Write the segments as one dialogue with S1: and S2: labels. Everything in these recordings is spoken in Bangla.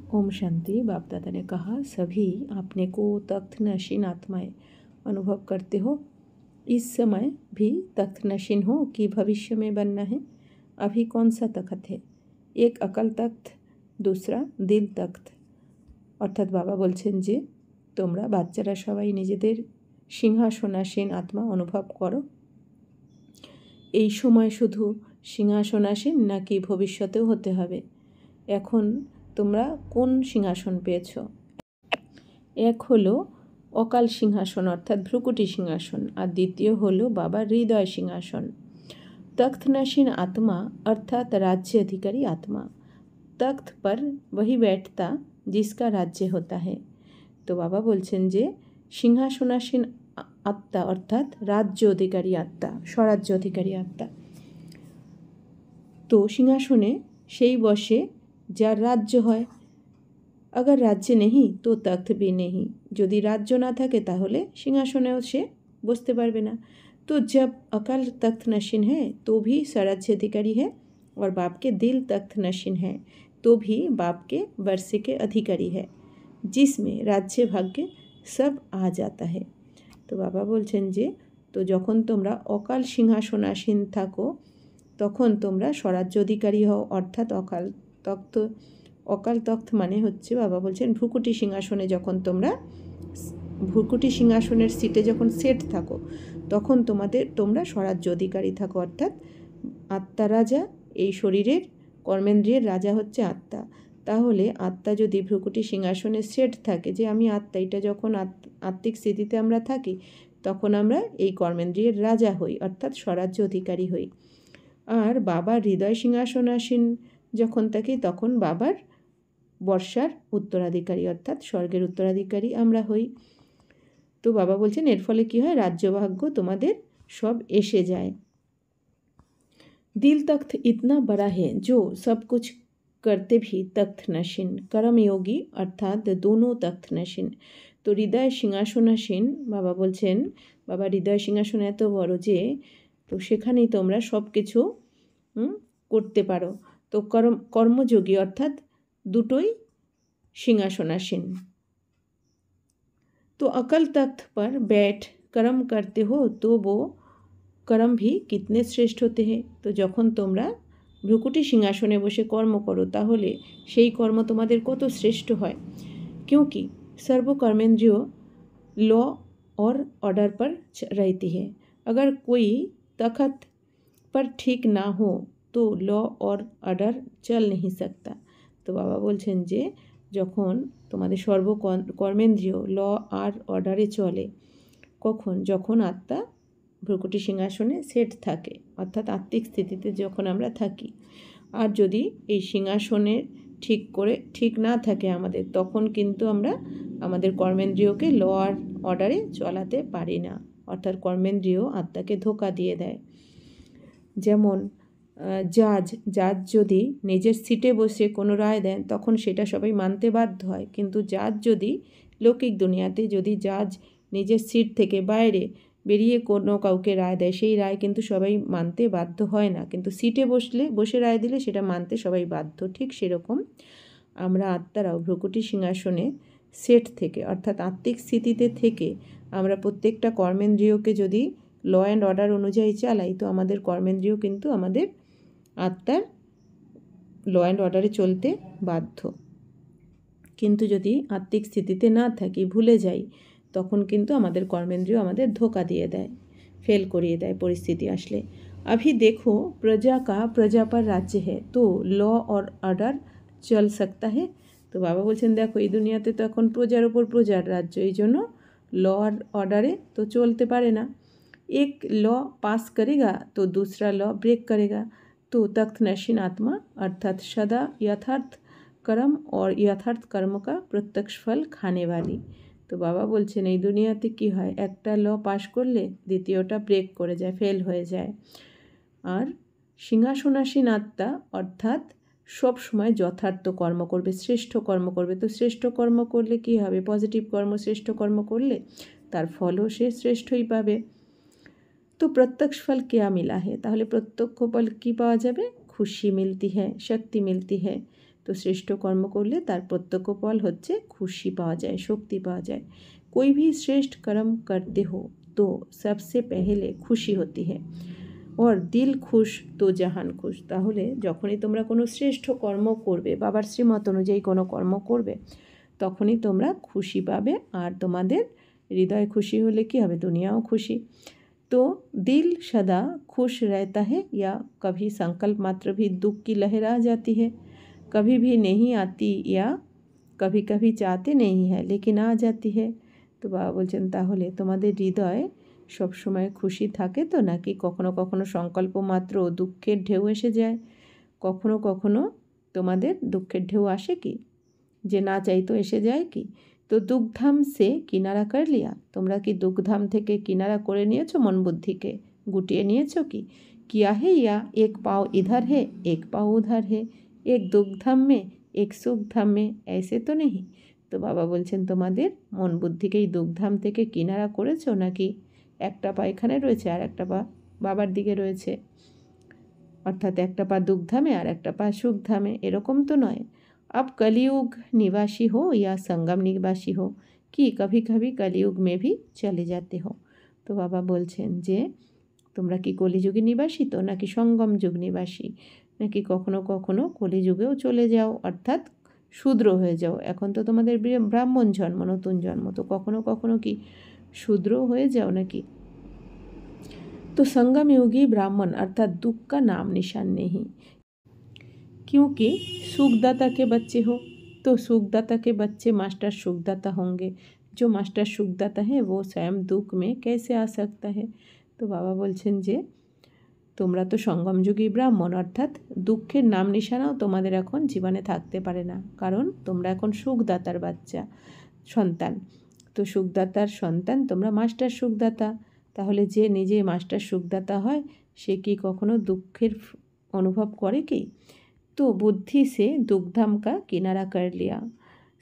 S1: ओम शांति। बाप दादा ने कहा, सभी अपने को तख्त नशीन आत्माएं अनुभव करते हो। इस समय भी तख्त नशीन हो कि भविष्य में बनना है? अभी कौन सा तख्त है? एक अकल तख्त, दूसरा दिल तख्त। অর্থাৎ বাবা বলছেন যে তোমরা বাচ্চারা সবাই নিজেদের সিংহাসনাসীন আত্মা অনুভব করো। এই সময় শুধু সিংহাসনাসীন নাকি ভবিষ্যতেও হতে হবে? এখন তোমরা কোন সিংহাসন পেয়েছ? এক হলো অকাল সিংহাসন অর্থাৎ ভ্রুকুটি সিংহাসন, আর দ্বিতীয় হলো বাবার হৃদয় সিংহাসন। तख्तनशीन आत्मा अर्थात राज्य अधिकारी आत्मा। तख्त पर वही बैठता जिसका राज्य होता है। तो बाबा बोलছেন যে সিংহাসনাসীন आत्मा अर्थात राज्य अधिकारी आत्मा, स्वराज्य अधिकारी आत्मा। तो सिंहासने সেই বসে যার রাজ্য হয়। अगर राज्य नहीं तो तख्त भी नहीं। যদি রাজ্য না থাকে তাহলে সিংহাসনেও সে বসতে পারবে না। तो जब अकाल तख्त नशीन है तो भी स्वराज्य अधिकारी है, और बाप के दिल तख्त नशीन है तो भी बाप के वर्षे के अधिकारी है, जिसमें राज्य भाग्य सब आ जाता है। तो बाबा बोलছেন যে তো যখন তোমরা অকাল সিংহাসনাসীন থাকো তখন তোমরা স্বরাজ্য অধিকারী হও, অর্থাৎ অকাল তখ্ত মানে হচ্ছে বাবা বলছেন ভ্রুকুটি সিংহাসনে যখন তোমরা ভ্রুকুটি সিংহাসনের সিটে যখন সেট থাকো তখন তোমরা স্বরাজ্য অধিকারী থাকো, অর্থাৎ আত্মা রাজা। এই শরীরের কর্মেন্দ্রিয়ের রাজা হচ্ছে আত্মা। তাহলে আত্মা যদি ভ্রুকুটি সিংহাসনে সেট থাকে যে আমি আত্মা, এটা যখন আত্মিক স্থিতিতে আমরা থাকি তখন আমরা এই কর্মেন্দ্রিয়ের রাজা হই, অর্থাৎ স্বরাজ্য অধিকারী হই। আর বাবার হৃদয় সিংহাসনাসীন যখন থাকি তখন বাবার বর্ষার উত্তরাধিকারী অর্থাৎ স্বর্গের উত্তরাধিকারী আমরা হই। তো বাবা বলছেন এর ফলে কি হয়, রাজ্যভাগ্য তোমাদের সব এসে যায়। दिल तख्त इतना बड़ा है जो सब कुछ करते भी तख्त नशीन। कर्मयोगी अर्थात दोनों तख्त नशीन। तो হৃদয় সিংহাসনাসীন বাবা বলছেন বাবা হৃদয় সিংহাসন এত বড় যে তো সেখানেই তোমরা সব কিছু করতে পারো। তো কর্মযোগী অর্থাৎ দুটোই সিংহাসনাসীন। तो अकल तख्त पर बैठ कर्म करते हो तो वो कर्म भी कितने श्रेष्ठ होते हैं। तो যখন তোমরা ভ্রুকুটি সিংহাসনে বসে কর্ম করো তাহলে সেই কর্ম তোমাদের কত শ্রেষ্ঠ হয়। क्योंकि सर्व कर्मेंद्रिय लॉ और ऑर्डर पर रहती है। अगर कोई तख्त पर ठीक ना हो तो लॉ और ऑर्डर चल नहीं सकता। तो বাবা বলছেন যে যখন তোমাদের কর্মেন্দ্রিয় ল আর অর্ডারে চলে, কখন? যখন আত্মা ভ্রুকুটি সিংহাসনে সেট থাকে, অর্থাৎ আত্মিক স্থিতিতে যখন আমরা থাকি। আর যদি এই সিংহাসনে ঠিক না থাকে আমাদের, তখন কিন্তু আমরা আমাদের কর্মেন্দ্রিয়কে ল আর অর্ডারে চলাতে পারি না, অর্থাৎ কর্মেন্দ্রিয় আত্মাকে ধোঁকা দিয়ে দেয়। যেমন জাজ যদি নিজের সিটে বসে কোনো রায় দেন তখন সেটা সবাই মানতে বাধ্য হয়, কিন্তু জাজ যদি লৌকিক দুনিয়াতে যদি জাজ নিজের সিট থেকে বাইরে বেরিয়ে কোনো কাউকে রায় দেয় সেই রায় কিন্তু সবাই মানতে বাধ্য হয় না, কিন্তু সিটে বসে রায় দিলে সেটা মানতে সবাই বাধ্য। ঠিক সেরকম আমরা আত্মারাও ভ্রুকুটি সিংহাসনে সেট থেকে অর্থাৎ আত্মিক স্থিতিতে থেকে আমরা প্রত্যেকটা কর্মেন্দ্রিয়কে যদি ল অ্যান্ড অর্ডার অনুযায়ী চালাই তো আমাদের কর্মেন্দ্রিয় কিন্তু আমাদের আত্মার ল অ্যান্ড অর্ডারে চলতে বাধ্য। কিন্তু যদি আত্মিক স্থিতিতে না থাকি, ভুলে যাই, তখন কিন্তু আমাদের কর্মেন্দ্রিয় আমাদের ধোঁকা দিয়ে দেয়, ফেল করিয়ে দেয় পরিস্থিতি আসলে। अभी देखो प्रजा का प्रजा पर राज्य है तो लॉ और ऑर्डर चल सकता है। তো বাবা বলছেন দেখো এই দুনিয়াতে তো এখন প্রজার ওপর প্রজার রাজ্য, এই জন্য ল আর অর্ডারে তো চলতে পারে না। एक लॉ पास करेगा तो दूसरा लॉ ब्रेक करेगा। तो तख्त नशीन आत्मा अर्थात सदा यथार्थ कर्म और यथार्थ कर्म का प्रत्यक्ष फल खाने वाली। তো বাবা বলছেন এই দুনিয়াতে কি হয়, একটা ল পাস করলে দ্বিতীয়টা ব্রেক করে যায়, ফেল হয়ে যায়। আর সিংহাসনাসীন আত্মা অর্থাৎ সব সময় যথার্থ কর্ম করবে, শ্রেষ্ঠ কর্ম করবে। তো শ্রেষ্ঠ কর্ম করলে কি হবে, পজিটিভ কর্ম শ্রেষ্ঠ কর্ম করলে তার ফলও সে শ্রেষ্ঠই পাবে। তো প্রত্যক্ষ ফল क्या मिला है, তাহলে প্রত্যক্ষ ফল কি পাওয়া যাবে, খুশি মিলতি হ্যাঁ, শক্তি মিলতি হ্যাঁ। তো শ্রেষ্ঠ কর্ম করলে তার প্রত্যক্ষ ফল হচ্ছে খুশি পাওয়া যায়, শক্তি পাওয়া যায়। कोई भी श्रेष्ठ कर्म करते हो तो सबसे पहले खुशी होती है और दिल खुश तो জাহান খুশ। তাহলে যখনই তোমরা কোনো শ্রেষ্ঠ কর্ম করবে, বাবার শ্রীমত অনুযায়ী কোনো কর্ম করবে, তখনই তোমরা খুশি পাবে। আর তোমাদের হৃদয় খুশি হলে কি হবে, দুনিয়াও খুশি। तो दिल सदा खुश रहता है या कभी संकल्प मात्र भी दुख की लहर आ जाती है, कभी भी नहीं आती या कभी कभी चाहते नहीं है लेकिन आ जाती है। तो बाबा बोलছেন তাহলে তোমাদের হৃদয় সবসময় খুশি থাকে তো, নাকি কখনো কখনো সংকল্প মাত্র দুঃখের ঢেউ এসে যায়? কখনো কখনো তোমাদের দুঃখের ঢেউ আসে কি, যে না চাইতো এসে যায় কি? তো দুঃখধাম সে কিনারা কর লিয়া, তোমরা কি দুঃখধাম থেকে কিনারা করে নিয়েছো, মন বুদ্ধিকে গুটিয়ে নিয়েছো কি? কিয়া হে ইয়া এক পাও ইধার হে এক পাও উধার হে, এক দুঃখধাম মে এক সুখধাম মে, ऐसे তো নেই। তো বাবা বলছেন তোমাদের মন বুদ্ধিকেই দুঃখধাম থেকে কিনারা করেছো, নাকি একটা পা এখানে রয়েছে আর একটা পা বাবার দিকে রয়েছে, অর্থাৎ একটা পা দুঃখধামে আর একটা পা সুখধামে, এরকম তো নয়। अब कलयुग निवासी हो या संगम निवासी हो कि कभी कभी कलयुग में भी चले जाते हो। তো বাবা বলছেন যে তোমরা কি কলিযুগে নিবাসী তো, নাকি সঙ্গম যুগ নিবাসী, নাকি কখনো কখনো কলিযুগেও চলে যাও, অর্থাৎ শূদ্র হয়ে যাও। এখন তো তোমাদের ব্রাহ্মণ জন্ম, নতুন জন্ম, তো কখনো কখনো কি শূদ্র হয়ে যাও নাকি? तो संगम योगी ब्राह्मण अर्थात दुख का नाम निशान नहीं, क्योंकि सुखदाता के बच्चे हो। तो सुखदाता के बच्चे मास्टर सुखदाता होंगे, जो मास्टर सुखदाता है वो स्वयं दुख में कैसे आ सकता है। तो बाबा बोलছেন যে তোমরা তো সঙ্গমযুগী ব্রাহ্মণ, অর্থাৎ দুঃখের নাম নিশানাও তোমাদের এখন জীবনে থাকতে পারে না, কারণ তোমরা এখন সুখদাতার বাচ্চা সন্তান। তো সুখদাতার সন্তান তোমরা, মাস্টার সুখদাতা। তাহলে যে নিজে মাস্টার সুখদাতা হয় সে কি কখনো দুঃখের অনুভব করে কি? तो बुद्धि से दुखधाम का किनारा कर लिया,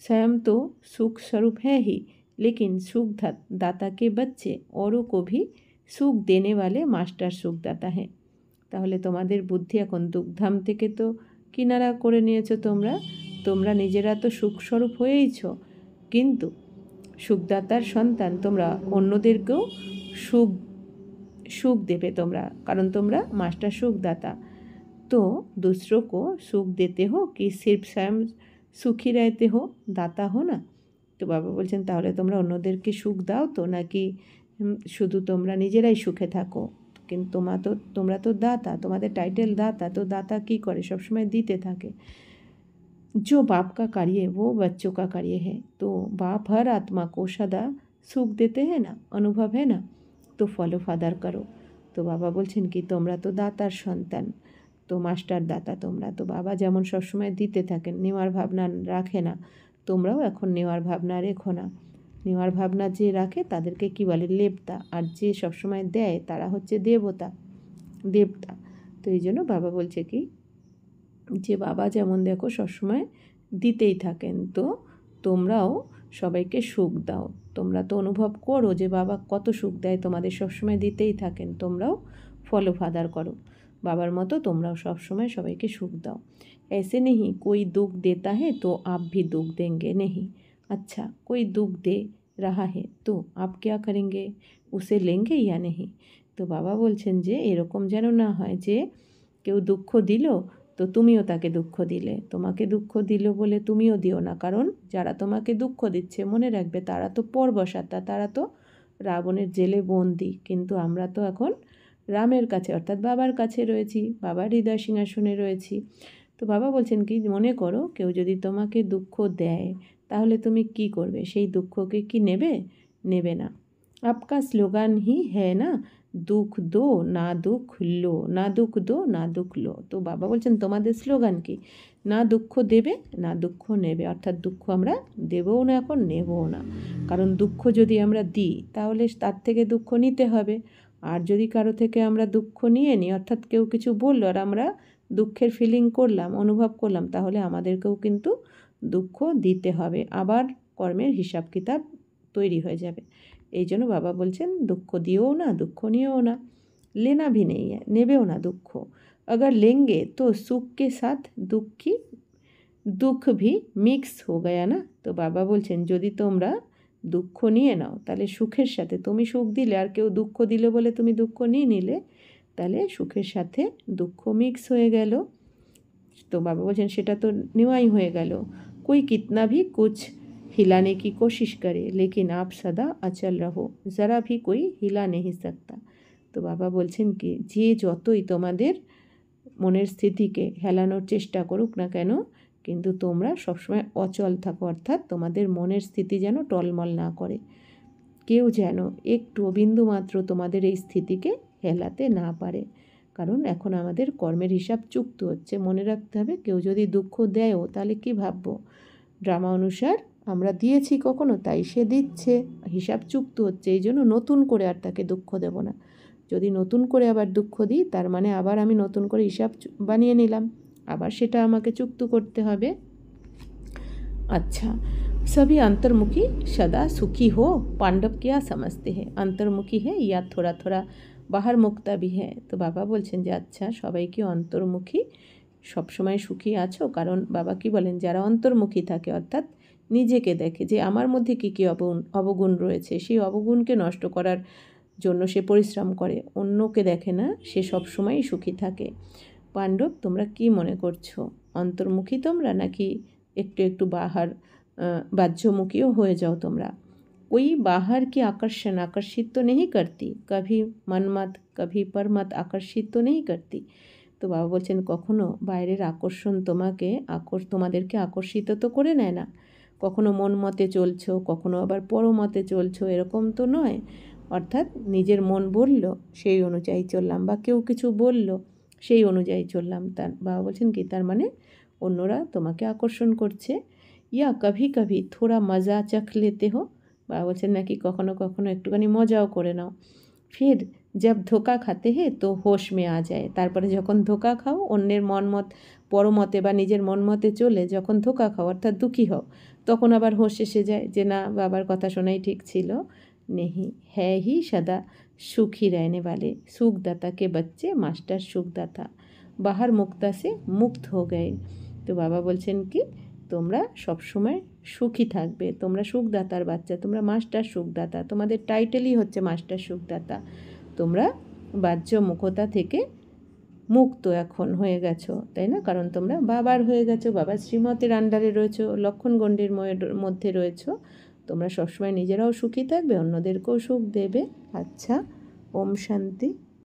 S1: स्वयं तो सुख स्वरूप है ही, लेकिन सुख दाता के बच्चे औरों को भी सुख देने वाले मास्टर सुखदाता हैं। তাহলে তোমাদের বুদ্ধি এখন দুঃখধাম থেকে তো কিনারা করে নিয়েছো তোমরা, তোমরা নিজেরা তো সুখ স্বরূপ হয়েইছো, কিন্তু সুখদাতার সন্তান তোমরা, অন্যদেরকেও সুখ সুখ দেবে তোমরা, কারণ তোমরা মাস্টার সুখদাতা। तो दूसरों को सुख देते हो कि सिर्फ स्वयं सुखी रहते हो, दाता हो ना। তো বাবা বলছেন তাহলে তোমরা অন্যদেরকে সুখ দাও তো, নাকি শুধু তোমরা নিজেরাই সুখে থাকো? কিন্তু তোমরা তো দাতা, তোমাদের টাইটেল দাতা। তো দাতা কি করে, সবসময় দিতে থাকে। जो बाप का कार्य वो बच्चों का कार्य है, तो बाप हर आत्मा को सदा सुख देते हैं ना, अनुभव है ना, तो फॉलो फादर करो। তো বাবা বলছেন কি তোমরা তো দাতার সন্তান, তো মাস্টার দাতা তোমরা। তো বাবা যেমন সবসময় দিতে থাকেন, নেওয়ার ভাবনা রাখে না, তোমরাও এখন নেওয়ার ভাবনা রেখো না। নেওয়ার ভাবনা যে রাখে তাদেরকে কি বলে, লেবতা, আর যে সবসময় দেয় তারা হচ্ছে দেবতা, দেবতা। তো এই জন্য বাবা বলছে কি যে বাবা যেমন দেখো সবসময় দিতেই থাকেন, তো তোমরাও সবাইকে সুখ দাও। তোমরা তো অনুভব করো যে বাবা কত সুখ দেয়, তোমাদের সবসময় দিতেই থাকেন, তোমরাও ফলো ফাদার করো বাবার মতো, তোমরাও সবসময় সবাইকে সুখ দাও। ऐसे नहीं कोई दुख देता है तो आप भी दुख देंगे नहीं। अच्छा कोई दुख दे रहा है तो आप क्या करेंगे, उसे लेंगे या नहीं। তো বাবা বলছেন যে এরকম যেন না হয় যে কেউ দুঃখ দিল তো তুমিও তাকে দুঃখ দিলে, তোমাকে দুঃখ দিল বলে তুমিও দিও না, কারণ যারা তোমাকে দুঃখ দিচ্ছে মনে রাখবে তারা তো পরবশাতা, তারা তো রাবণের জেলে বন্দি, কিন্তু আমরা তো এখন রামের কাছে অর্থাৎ বাবার কাছে রয়েছি, বাবার হৃদয় সিংহাসনে রয়েছি। তো বাবা বলছেন কি মনে করো কেউ যদি তোমাকে দুঃখ দেয় তাহলে তুমি কি করবে, সেই দুঃখকে কি নেবে, নেবে না। আপকা স্লোগান হি হ্যাঁ না, দুঃখ দো না দুঃখ লো, না দুঃখ দো না দুঃখ লো। তো বাবা বলছেন তোমাদের স্লোগান কি, না দুঃখ দেবে না দুঃখ নেবে, অর্থাৎ দুঃখ আমরা দেবও না এখন নেবও না, কারণ দুঃখ যদি আমরা দিই তাহলে তার থেকে দুঃখ নিতে হবে। আর যদি কারো থেকে আমরা দুঃখ নিয়ে নিই, অর্থাৎ কেউ কিছু বললো আর আমরা দুঃখের ফিলিং করলাম, অনুভব করলাম, তাহলে আমাদেরকেও কিন্তু দুঃখ দিতে হবে, আবার কর্মের হিসাব কিতাব তৈরি হয়ে যাবে। এই জন্য বাবা বলছেন দুঃখ দিও না, দুঃখ নিও না, লেনা ভি নেই, নেবেও না দুঃখ। अगर लेंगे तो सुख के साथ दुख की দুঃখ ভি মিক্স হো গয়া না। তো বাবা বলছেন যদি তোমরা দুঃখ নিয়ে নাও তাহলে সুখের সাথে তুমি সুখ দিলে আর কেউ দুঃখ দিল বলে তুমি দুঃখ নিয়ে নিলে, তাহলে সুখের সাথে দুঃখ মিক্স হয়ে গেল। তো বাবা বলছেন সেটা তো নেওয়াই হয়ে গেল। कोई कितना भी कुछ हिलाने की कोशिश करे लेकिन आप सदा अचल रहो, ज़रा भी कोई हिला नहीं सकता। তো বাবা বলছেন কি যে যতই তোমাদের মনের স্থিতিকে হেলানোর চেষ্টা করুক না কেন, কিন্তু তোমরা সবসময় অচল থাকো, অর্থাৎ তোমাদের মনের স্থিতি যেন টলমল না করে, কেউ যেন একটু বিন্দুমাত্র তোমাদের এই স্থিতিকে হেলাতে না পারে। কারণ এখন আমাদের কর্মের হিসাব চুক্ত হচ্ছে, মনে রাখতে হবে। কেউ যদি দুঃখ দেয়ও তাহলে কি ভাববো, ড্রামা অনুসার আমরা দিয়েছি কখনো, তাই সে দিচ্ছে, হিসাব চুক্ত হচ্ছে, এই জন্য নতুন করে আর তাকে দুঃখ দেব না। যদি নতুন করে আবার দুঃখ দিই তার মানে আবার আমি নতুন করে হিসাব বানিয়ে নিলাম, আবার সেটা আমাকে চুক্ত করতে হবে। अच्छा, सभी अंतर्मुखी सदा सुखी हो, पांडव क्या समझते हैं? अंतर्मुखी है या थोड़ा थोड़ा बाहर मुक्ता भी है? তো বাবা বলছেন যে আচ্ছা সবাই কি অন্তর্মুখী, সবসময় সুখী আছো? কারণ বাবা কি বলেন, যারা অন্তর্মুখী থাকে অর্থাৎ নিজেকে দেখে যে আমার মধ্যে কী কী অবগুণ রয়েছে, সেই অবগুণকে নষ্ট করার জন্য সে পরিশ্রম করে, অন্যকে দেখে না, সে সবসময়ই সুখী থাকে। পাণ্ডব তোমরা কি মনে করছো, অন্তর্মুখী তোমরা নাকি একটু একটু बाह्यमुखीও হয়ে যাও তোমরা? कोई बाहर की आकर्षण आकर्षित तो नहीं करती, कभी मनमत कभी परमत आकर्षित तो नहीं करती। তো বাবা বলছেন কখনো বাইরের আকর্ষণ তোমাদেরকে আকর্ষিত তো করে নেয় না, কখনো মন মতে চলছো, কখনো আবার পরমতে চলছো, এরকম তো নয়। অর্থাৎ নিজের মন বলল সেই অনুযায়ী চললাম, বা কেউ কিছু বলল সেই অনুযায়ী চললাম, তার বাবা বলছেন কি তার মানে অন্যরা তোমাকে আকর্ষণ করছে। ইয়া কভি কভি থোড়া মজা চখ লেতে হো, বাবা বলছেন নাকি কখনো কখনো একটুখানি মজাও করে নাও। ফির জব ধোকা খাতে হে তো হোশ মে আ যায়, তারপরে যখন ধোকা খাও, অন্যের মনমত পরমতে বা নিজের মনমতে চলে যখন ধোকা খাও অর্থাৎ দুঃখী হও, তখন আবার হোশ এসে যায় যে না, বাবার কথা শোনাই ঠিক ছিল। নেহি হ্যাঁ হি সদা সুখী रहने वाले सुखदाता के बच्चे मास्टर सुखदाता बाहर मुक्ता से मुक्त हो गए। তো বাবা বলছেন কি তোমরা সবসময় সুখী থাকবে, তোমরা সুখদাতার বাচ্চা, তোমরা মাস্টার সুখদাতা, তোমাদের টাইটেলই হচ্ছে মাস্টার সুখদাতা। তোমরা বাহ্য মুখতা থেকে মুক্ত এখন হয়ে গেছো, তাই না? কারণ তোমরা বাবার হয়ে গেছো, বাবার শ্রীমতের আন্ডারে রয়েছো, লক্ষণগণ্ডির মধ্যে রয়েছো। তোমরা সবসময় নিজেরাও সুখী থাকবে, অন্যদেরকেও সুখ দেবে। আচ্ছা, ওম শান্তি।